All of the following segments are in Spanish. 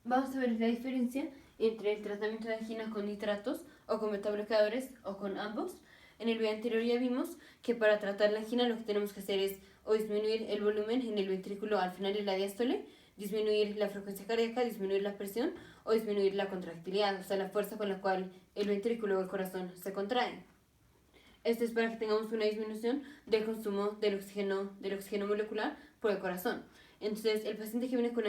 Vamos a ver la diferencia entre el tratamiento de angina con nitratos o con betabloqueadores o con ambos. En el video anterior ya vimos que para tratar la angina lo que tenemos que hacer es o disminuir el volumen en el ventrículo al final de la diástole, disminuir la frecuencia cardíaca, disminuir la presión o disminuir la contractilidad, o sea, la fuerza con la cual el ventrículo o el corazón se contraen. Esto es para que tengamos una disminución del consumo del oxígeno molecular por el corazón. Entonces, el paciente que viene con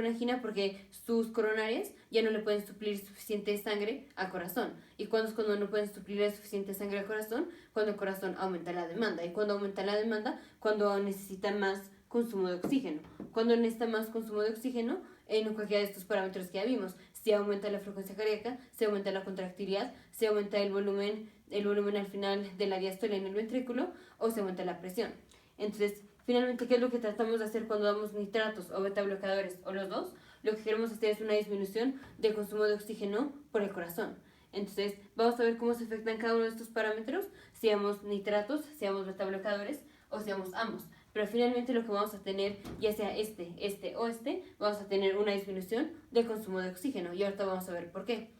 angina porque sus coronarias ya no le pueden suplir suficiente sangre al corazón. ¿Y cuándo es cuando no pueden suplir suficiente sangre al corazón? Cuando el corazón aumenta la demanda. ¿Y cuando aumenta la demanda? Cuando necesita más consumo de oxígeno. Cuando necesita más consumo de oxígeno, en cualquiera de estos parámetros que ya vimos, si aumenta la frecuencia cardíaca, se aumenta la contractilidad, se aumenta el volumen al final de la diástole en el ventrículo o se aumenta la presión. Entonces, finalmente, ¿qué es lo que tratamos de hacer cuando damos nitratos o betabloqueadores o los dos? Lo que queremos hacer es una disminución del consumo de oxígeno por el corazón. Entonces, vamos a ver cómo se afectan cada uno de estos parámetros, si damos nitratos, si damos betabloqueadores o si damos ambos. Pero finalmente lo que vamos a tener, ya sea este o este, vamos a tener una disminución del consumo de oxígeno. Y ahorita vamos a ver por qué.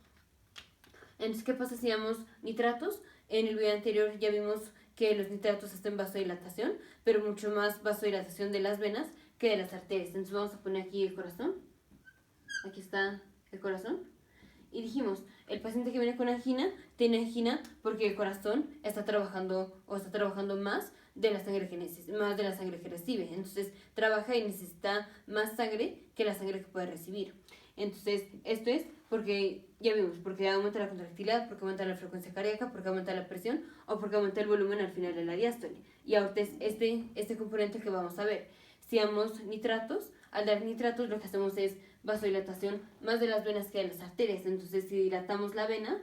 Entonces, ¿qué pasa si damos nitratos? En el video anterior ya vimos que los nitratos hacen vasodilatación, pero mucho más vasodilatación de las venas que de las arterias. Entonces vamos a poner aquí el corazón. Aquí está el corazón. Y dijimos, el paciente que viene con angina tiene angina porque el corazón está trabajando más de la sangre que recibe. Entonces trabaja y necesita más sangre que la sangre que puede recibir. Entonces, esto es porque, ya vimos, porque aumenta la contractilidad, porque aumenta la frecuencia cardíaca, porque aumenta la presión o porque aumenta el volumen al final de la diástole. Y ahorita es este componente que vamos a ver. Si damos nitratos, al dar nitratos lo que hacemos es vasodilatación más de las venas que de las arterias. Entonces, si dilatamos la vena,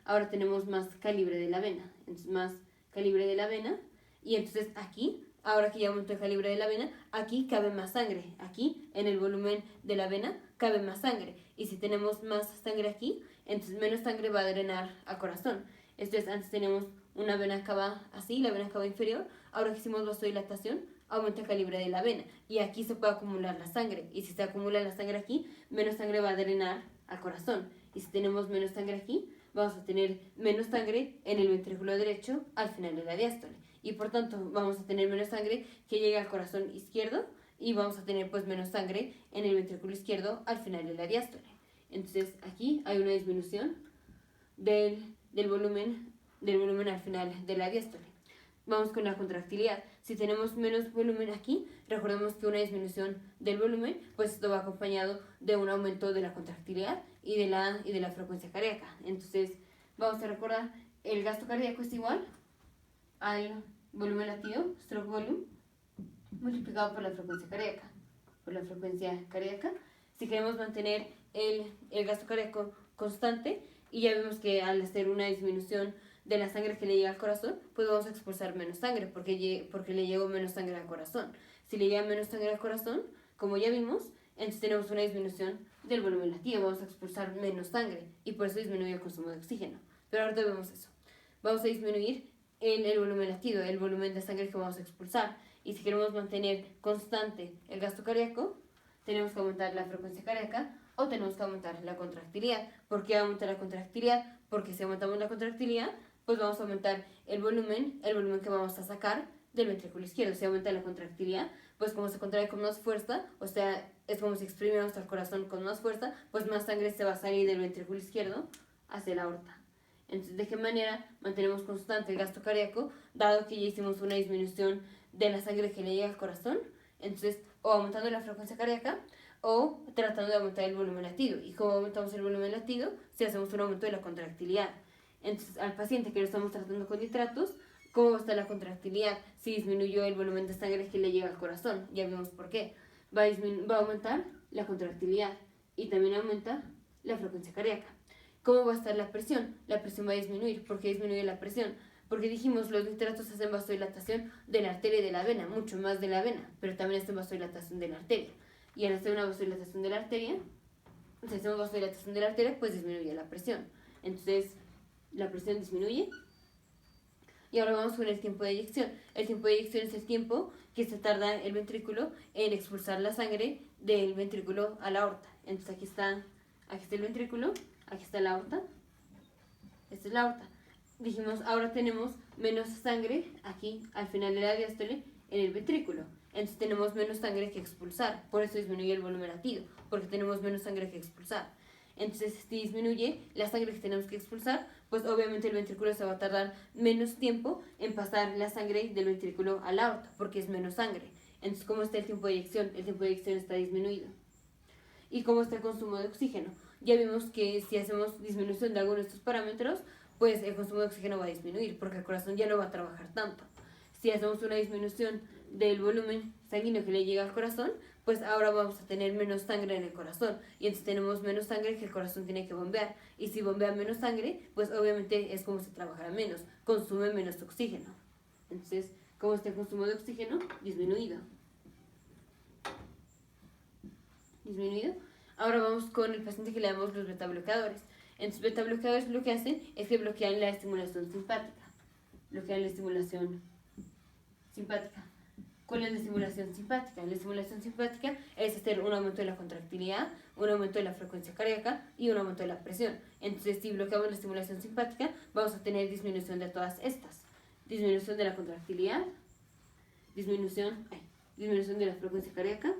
ahora tenemos más calibre de la vena. Entonces, más calibre de la vena. Y entonces aquí, ahora que ya aumentó el calibre de la vena, aquí cabe más sangre. Aquí, en el volumen de la vena, cabe más sangre. Y si tenemos más sangre aquí, entonces menos sangre va a drenar al corazón. Entonces, antes teníamos una vena cava así, la vena cava inferior. Ahora que hicimos vasodilatación, aumenta el calibre de la vena. Y aquí se puede acumular la sangre. Y si se acumula la sangre aquí, menos sangre va a drenar al corazón. Y si tenemos menos sangre aquí, vamos a tener menos sangre en el ventrículo derecho al final de la diástole. Y por tanto, vamos a tener menos sangre que llegue al corazón izquierdo y vamos a tener pues menos sangre en el ventrículo izquierdo al final de la diástole. Entonces, aquí hay una disminución del volumen al final de la diástole. Vamos con la contractilidad. Si tenemos menos volumen aquí, recordemos que una disminución del volumen, pues esto va acompañado de un aumento de la contractilidad y de la frecuencia cardíaca. Entonces, vamos a recordar, el gasto cardíaco es igual al volumen latido, stroke volume, multiplicado por la frecuencia cardíaca. Si queremos mantener el gasto cardíaco constante, y ya vemos que al hacer una disminución de la sangre que le llega al corazón, pues vamos a expulsar menos sangre, porque le llegó menos sangre al corazón. Si le llega menos sangre al corazón, como ya vimos, entonces tenemos una disminución del volumen latido, vamos a expulsar menos sangre, y por eso disminuye el consumo de oxígeno. Pero ahorita vemos eso. Vamos a disminuir el volumen latido, el volumen de sangre que vamos a expulsar. Y si queremos mantener constante el gasto cardíaco, tenemos que aumentar la frecuencia cardíaca o tenemos que aumentar la contractilidad. ¿Por qué aumentar la contractilidad? Porque si aumentamos la contractilidad, pues vamos a aumentar el volumen que vamos a sacar del ventrículo izquierdo. Si aumenta la contractilidad, pues como se contrae con más fuerza, o sea, es como si exprimiéramos al corazón con más fuerza, pues más sangre se va a salir del ventrículo izquierdo hacia la aorta. Entonces, ¿de qué manera mantenemos constante el gasto cardíaco, dado que ya hicimos una disminución de la sangre que le llega al corazón? Entonces, o aumentando la frecuencia cardíaca o tratando de aumentar el volumen latido. ¿Y cómo aumentamos el volumen latido? Si hacemos un aumento de la contractilidad. Entonces, al paciente que lo estamos tratando con nitratos, ¿cómo va a estar la contractilidad? Si disminuyó el volumen de sangre que le llega al corazón. Ya vimos por qué. Va a aumentar la contractilidad y también aumenta la frecuencia cardíaca. ¿Cómo va a estar la presión? La presión va a disminuir. ¿Por qué disminuye la presión? Porque dijimos, los nitratos hacen vasodilatación de la arteria y de la vena, mucho más de la vena, pero también hacen vasodilatación de la arteria. Y al hacer una vasodilatación de la arteria, si hacemos vasodilatación de la arteria, pues disminuye la presión. Entonces, la presión disminuye. Y ahora vamos con el tiempo de eyección. El tiempo de eyección es el tiempo que se tarda el ventrículo en expulsar la sangre del ventrículo a la aorta. Entonces aquí está el ventrículo, aquí está la aorta, esta es la aorta. Dijimos, ahora tenemos menos sangre aquí al final de la diástole en el ventrículo. Entonces tenemos menos sangre que expulsar, por eso disminuye el volumen latido, porque tenemos menos sangre que expulsar. Entonces, si disminuye la sangre que tenemos que expulsar, pues obviamente el ventrículo se va a tardar menos tiempo en pasar la sangre del ventrículo a la aorta, porque es menos sangre. Entonces, ¿cómo está el tiempo de eyección? El tiempo de eyección está disminuido. ¿Y cómo está el consumo de oxígeno? Ya vimos que si hacemos disminución de alguno de estos parámetros, pues el consumo de oxígeno va a disminuir, porque el corazón ya no va a trabajar tanto. Si hacemos una disminución del volumen sanguíneo que le llega al corazón, pues ahora vamos a tener menos sangre en el corazón, y entonces tenemos menos sangre que el corazón tiene que bombear, y si bombea menos sangre, pues obviamente es como se trabajará menos, consume menos oxígeno. Entonces, ¿cómo está el consumo de oxígeno? Disminuido. Disminuido. Ahora vamos con el paciente que le damos los betabloqueadores. Entonces, betabloqueadores lo que hacen es que bloquean la estimulación simpática. Bloquean la estimulación simpática. ¿Cuál es la estimulación simpática? La estimulación simpática es hacer un aumento de la contractilidad, un aumento de la frecuencia cardíaca y un aumento de la presión. Entonces, si bloqueamos la estimulación simpática, vamos a tener disminución de todas estas. Disminución de la contractilidad, disminución de la frecuencia cardíaca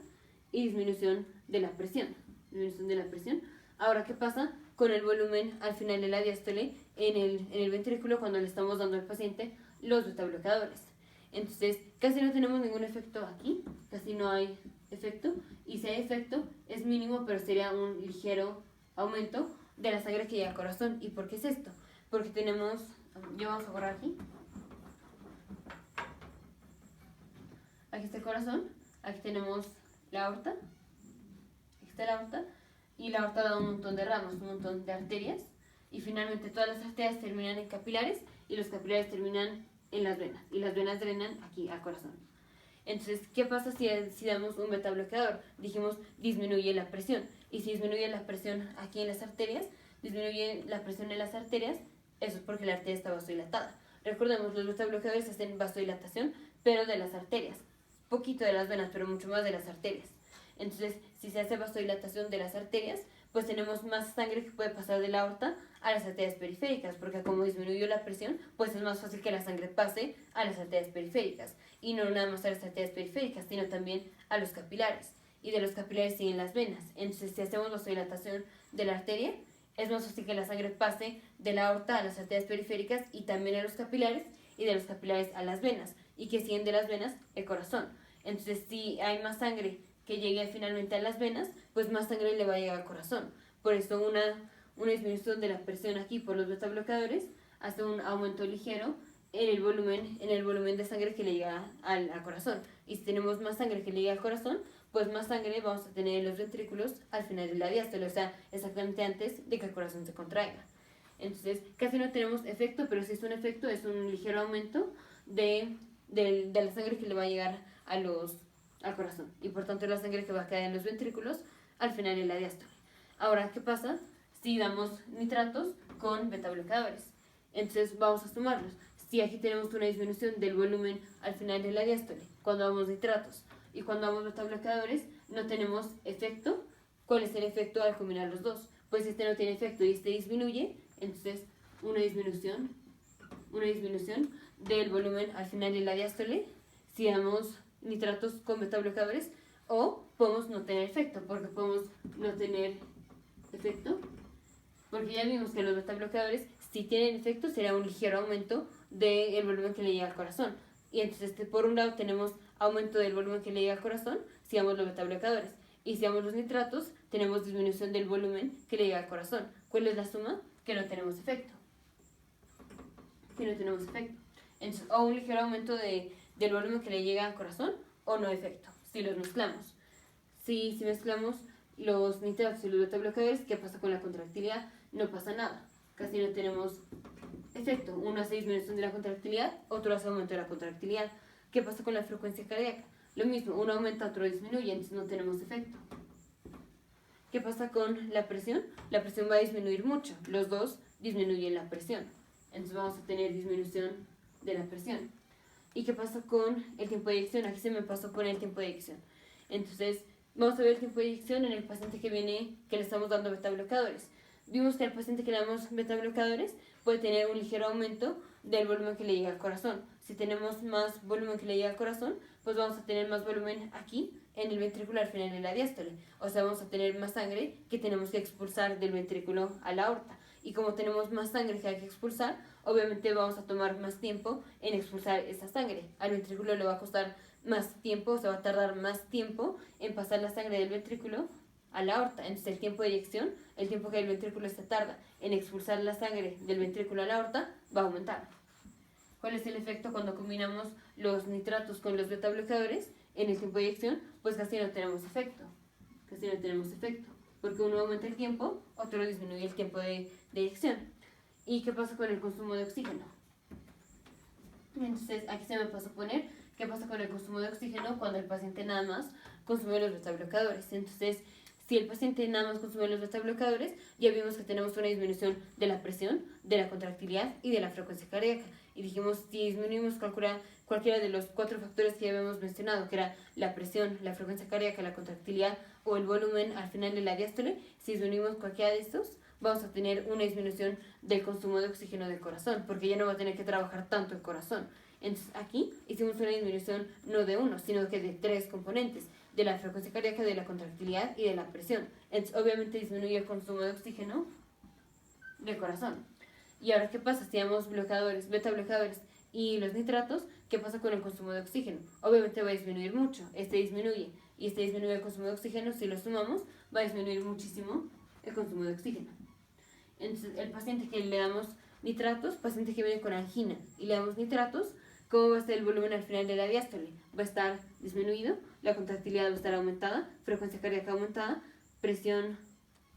y disminución de la presión. Disminución de la presión. Ahora, ¿qué pasa con el volumen al final de la diástole en el ventrículo cuando le estamos dando al paciente los betabloqueadores? Entonces, casi no tenemos ningún efecto aquí, casi no hay efecto, y si hay efecto es mínimo, pero sería un ligero aumento de la sangre que llega al corazón. ¿Y por qué es esto? Porque tenemos, yo vamos a borrar aquí está el corazón, aquí tenemos la aorta, aquí está la aorta, y la aorta da un montón de ramas, un montón de arterias, y finalmente todas las arterias terminan en capilares, y los capilares terminan en las venas, y las venas drenan aquí al corazón. Entonces, ¿qué pasa si damos un beta bloqueador? Dijimos, disminuye la presión, y si disminuye la presión aquí en las arterias, disminuye la presión en las arterias, eso es porque la arteria está vasodilatada. Recordemos, los beta bloqueadores hacen vasodilatación, pero de las arterias, poquito de las venas, pero mucho más de las arterias. Entonces, si se hace vasodilatación de las arterias, pues tenemos más sangre que puede pasar de la aorta a las arterias periféricas, porque como disminuyó la presión, pues es más fácil que la sangre pase a las arterias periféricas, y no nada más a las arterias periféricas, sino también a los capilares, y de los capilares siguen las venas. Entonces, si hacemos vasodilatación de la arteria, es más fácil que la sangre pase de la aorta a las arterias periféricas y también a los capilares, y de los capilares a las venas, y que siguen de las venas el corazón. Entonces, si hay más sangre que llegue finalmente a las venas, pues más sangre le va a llegar al corazón. Por eso una disminución de la presión aquí por los beta bloqueadores hace un aumento ligero en el volumen de sangre que le llega al corazón. Y si tenemos más sangre que le llega al corazón, pues más sangre vamos a tener en los ventrículos al final de la diástole, o sea, exactamente antes de que el corazón se contraiga. Entonces, casi no tenemos efecto, pero si es un efecto, es un ligero aumento de la sangre que le va a llegar al corazón, y por tanto la sangre que va a quedar en los ventrículos al final de la diástole. Ahora, ¿qué pasa si damos nitratos con betabloqueadores? Entonces vamos a sumarlos. Si aquí tenemos una disminución del volumen al final de la diástole cuando damos nitratos, y cuando damos betabloqueadores no tenemos efecto, ¿cuál es el efecto al combinar los dos? Pues este no tiene efecto y este disminuye, entonces una disminución del volumen al final de la diástole si damos nitratos con betabloqueadores, o podemos no tener efecto, porque podemos no tener efecto, porque ya vimos que los betabloqueadores, si tienen efecto, será un ligero aumento del volumen que le llega al corazón. Y entonces, por un lado tenemos aumento del volumen que le llega al corazón si damos los betabloqueadores, y si damos los nitratos, tenemos disminución del volumen que le llega al corazón. ¿Cuál es la suma? Que no tenemos efecto. Entonces, o un ligero aumento del volumen que le llega al corazón, o no efecto, si los mezclamos. Si mezclamos los nitratos y los betabloqueadores, ¿qué pasa con la contractilidad? No pasa nada, casi no tenemos efecto. Uno hace disminución de la contractilidad, otro hace aumento de la contractilidad. ¿Qué pasa con la frecuencia cardíaca? Lo mismo, uno aumenta, otro disminuye, entonces no tenemos efecto. ¿Qué pasa con la presión? La presión va a disminuir mucho, los dos disminuyen la presión, entonces vamos a tener disminución de la presión. ¿Y qué pasa con el tiempo de eyección? Aquí se me pasó por el tiempo de eyección. Entonces, vamos a ver el tiempo de eyección en el paciente que viene, que le estamos dando beta bloqueadores. Vimos que al paciente que le damos beta bloqueadores puede tener un ligero aumento del volumen que le llega al corazón. Si tenemos más volumen que le llega al corazón, pues vamos a tener más volumen aquí en el ventrículo al final de la diástole. O sea, vamos a tener más sangre que tenemos que expulsar del ventrículo a la aorta. Y como tenemos más sangre que hay que expulsar, obviamente vamos a tomar más tiempo en expulsar esa sangre. Al ventrículo le va a costar más tiempo, se va a tardar más tiempo en pasar la sangre del ventrículo a la aorta. Entonces el tiempo de eyección, el tiempo que el ventrículo se tarda en expulsar la sangre del ventrículo a la aorta, va a aumentar. ¿Cuál es el efecto cuando combinamos los nitratos con los beta bloqueadores en el tiempo de eyección? Pues casi no tenemos efecto. Casi no tenemos efecto. Porque uno aumenta el tiempo, otro disminuye el tiempo de eyección. ¿Y qué pasa con el consumo de oxígeno? Entonces aquí se me pasó a poner qué pasa con el consumo de oxígeno cuando el paciente nada más consume los beta bloqueadores. Entonces, si el paciente nada más consume los beta bloqueadores, ya vimos que tenemos una disminución de la presión, de la contractilidad y de la frecuencia cardíaca. Y dijimos, si disminuimos cualquiera de los 4 factores que ya habíamos mencionado, que era la presión, la frecuencia cardíaca, la contractilidad o el volumen al final de la diástole, si disminuimos cualquiera de estos, vamos a tener una disminución del consumo de oxígeno del corazón, porque ya no va a tener que trabajar tanto el corazón. Entonces aquí hicimos una disminución no de uno, sino que de 3 componentes, de la frecuencia cardíaca, de la contractilidad y de la presión. Entonces obviamente disminuye el consumo de oxígeno del corazón. ¿Y ahora qué pasa si damos bloqueadores, beta bloqueadores y los nitratos? ¿Qué pasa con el consumo de oxígeno? Obviamente va a disminuir mucho, este disminuye y este disminuye el consumo de oxígeno. Si lo sumamos, va a disminuir muchísimo el consumo de oxígeno. Entonces, el paciente que le damos nitratos, paciente que viene con angina y le damos nitratos, ¿cómo va a estar el volumen al final de la diástole? Va a estar disminuido, la contractilidad va a estar aumentada, frecuencia cardíaca aumentada, presión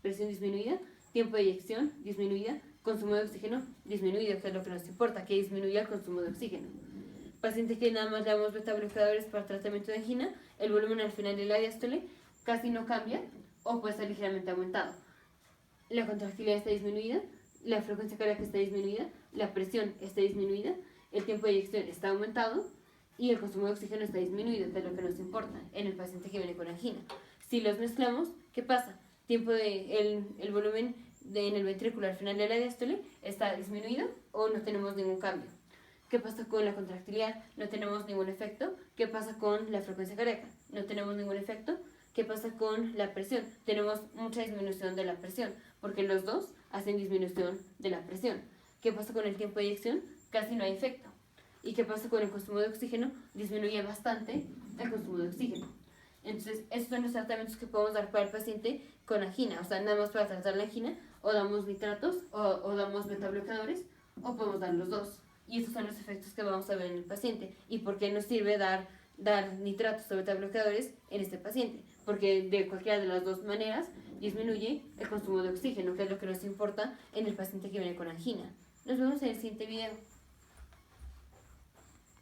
disminuida, tiempo de eyección disminuida, consumo de oxígeno disminuido, que es lo que nos importa, que disminuya el consumo de oxígeno. Paciente que nada más le damos beta bloqueadores para tratamiento de angina, el volumen al final de la diástole casi no cambia o puede estar ligeramente aumentado. La contractilidad está disminuida, la frecuencia cardíaca está disminuida, la presión está disminuida, el tiempo de eyección está aumentado y el consumo de oxígeno está disminuido, que es lo que nos importa en el paciente que viene con angina. Si los mezclamos, ¿qué pasa? El volumen en el ventrículo al final de la diástole está disminuido o no tenemos ningún cambio. ¿Qué pasa con la contractilidad? No tenemos ningún efecto. ¿Qué pasa con la frecuencia cardíaca? No tenemos ningún efecto. ¿Qué pasa con la presión? Tenemos mucha disminución de la presión, porque los dos hacen disminución de la presión. ¿Qué pasa con el tiempo de eyección? Casi no hay efecto. ¿Y qué pasa con el consumo de oxígeno? Disminuye bastante el consumo de oxígeno. Entonces, estos son los tratamientos que podemos dar para el paciente con angina. O sea, nada más para tratar la angina, o damos nitratos, o damos beta bloqueadores, o podemos dar los dos. Y estos son los efectos que vamos a ver en el paciente. ¿Y por qué nos sirve dar nitratos o beta bloqueadores en este paciente? Porque de cualquiera de las dos maneras disminuye el consumo de oxígeno, que es lo que nos importa en el paciente que viene con angina. Nos vemos en el siguiente video.